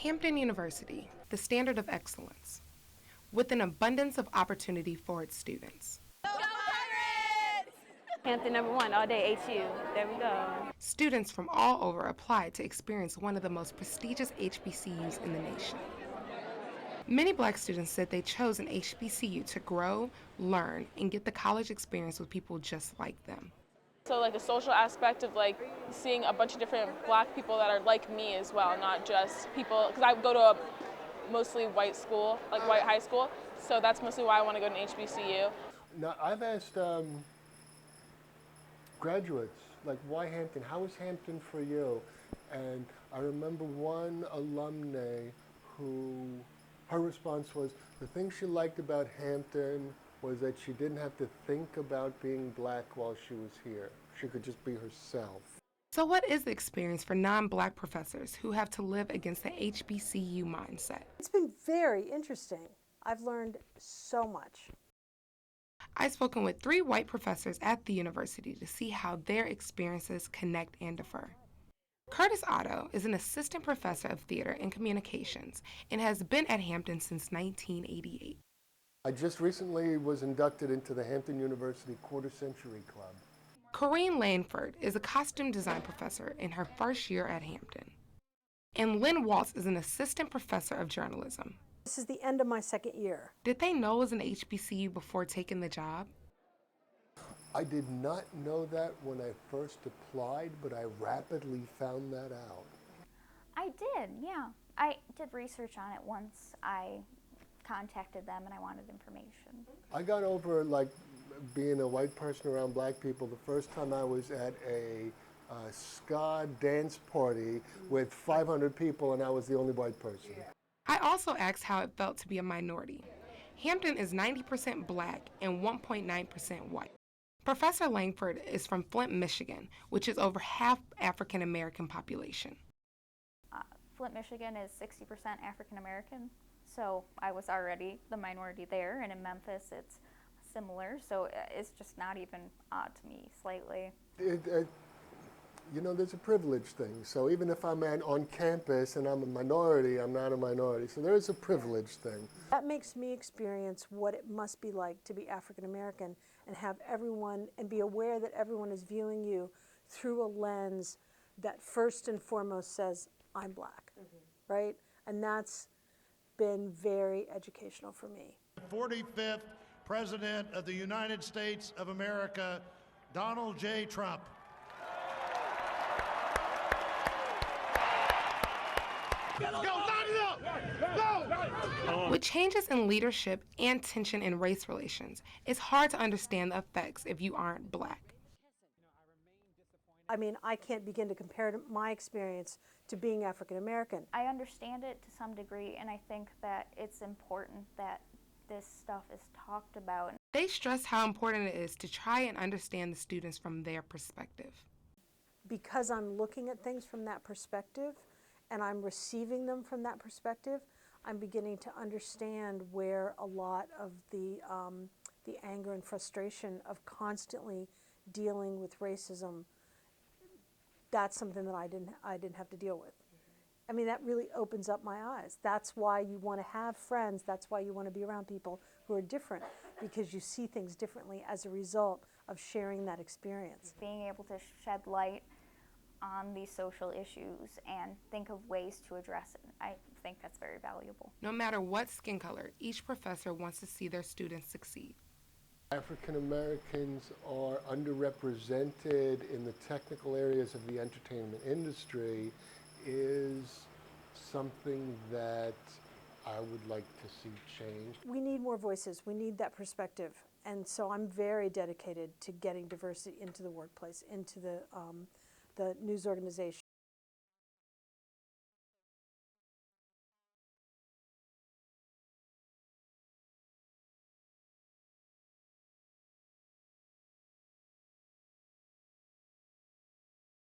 Hampton University, the standard of excellence, with an abundance of opportunity for its students. Go Pirates! Hampton #1 all day HU. There we go. Students from all over applied to experience one of the most prestigious HBCUs in the nation. Many Black students said they chose an HBCU to grow, learn, and get the college experience with people just like them. So like the social aspect of like seeing a bunch of different Black people that are like me as well, not just people, because I go to a mostly white school, like white high school, so that's mostly why I want to go to an HBCU. Now, I've asked graduates, like, why Hampton? How was Hampton for you? And I remember one alumnae who, her response was, the thing she liked about Hampton was that she didn't have to think about being Black while she was here. She could just be herself. So what is the experience for non-Black professors who have to live against the HBCU mindset? It's been very interesting. I've learned so much. I've spoken with 3 white professors at the university to see how their experiences connect and differ. Curtis Otto is an assistant professor of theater and communications and has been at Hampton since 1988. I just recently was inducted into the Hampton University Quarter Century Club. Corrine Langford is a costume design professor in her first year at Hampton. And Lynn Waltz is an assistant professor of journalism. This is the end of my second year. Did they know it was an HBCU before taking the job? I did not know that when I first applied, but I rapidly found that out. I did, yeah. I did research on it once I contacted them and I wanted information. I got over like being a white person around Black people the first time I was at a ska dance party with 500 people and I was the only white person. I also asked how it felt to be a minority. Hampton is 90% Black and 1.9% white. Professor Langford is from Flint, Michigan, which is over half African American population. Flint, Michigan is 60% African American, so I was already the minority there, and in Memphis it's similar, so it's just not even odd to me slightly. You know, there's a privilege thing. So even if I'm on campus and I'm a minority, I'm not a minority. So there is a privilege thing. That makes me experience what it must be like to be African American and have everyone, and be aware that everyone is viewing you through a lens that first and foremost says, I'm Black, right? And that's been very educational for me. 45th President of the United States of America, Donald J. Trump. With changes in leadership and tension in race relations, it's hard to understand the effects if you aren't Black. I mean, I can't begin to compare my experience to being African American. I understand it to some degree, and I think that it's important that this stuff is talked about. They stress how important it is to try and understand the students from their perspective. Because I'm looking at things from that perspective, and I'm receiving them from that perspective, I'm beginning to understand where a lot of the anger and frustration of constantly dealing with racism, that's something that I didn't have to deal with. I mean, that really opens up my eyes. That's why you want to have friends. That's why you want to be around people who are different, because you see things differently as a result of sharing that experience. Being able to shed light on these social issues and think of ways to address it, I think that's very valuable. No matter what skin color, each professor wants to see their students succeed. African Americans are underrepresented in the technical areas of the entertainment industry is something that I would like to see change. We need more voices. We need that perspective. And so I'm very dedicated to getting diversity into the workplace, into the news organization.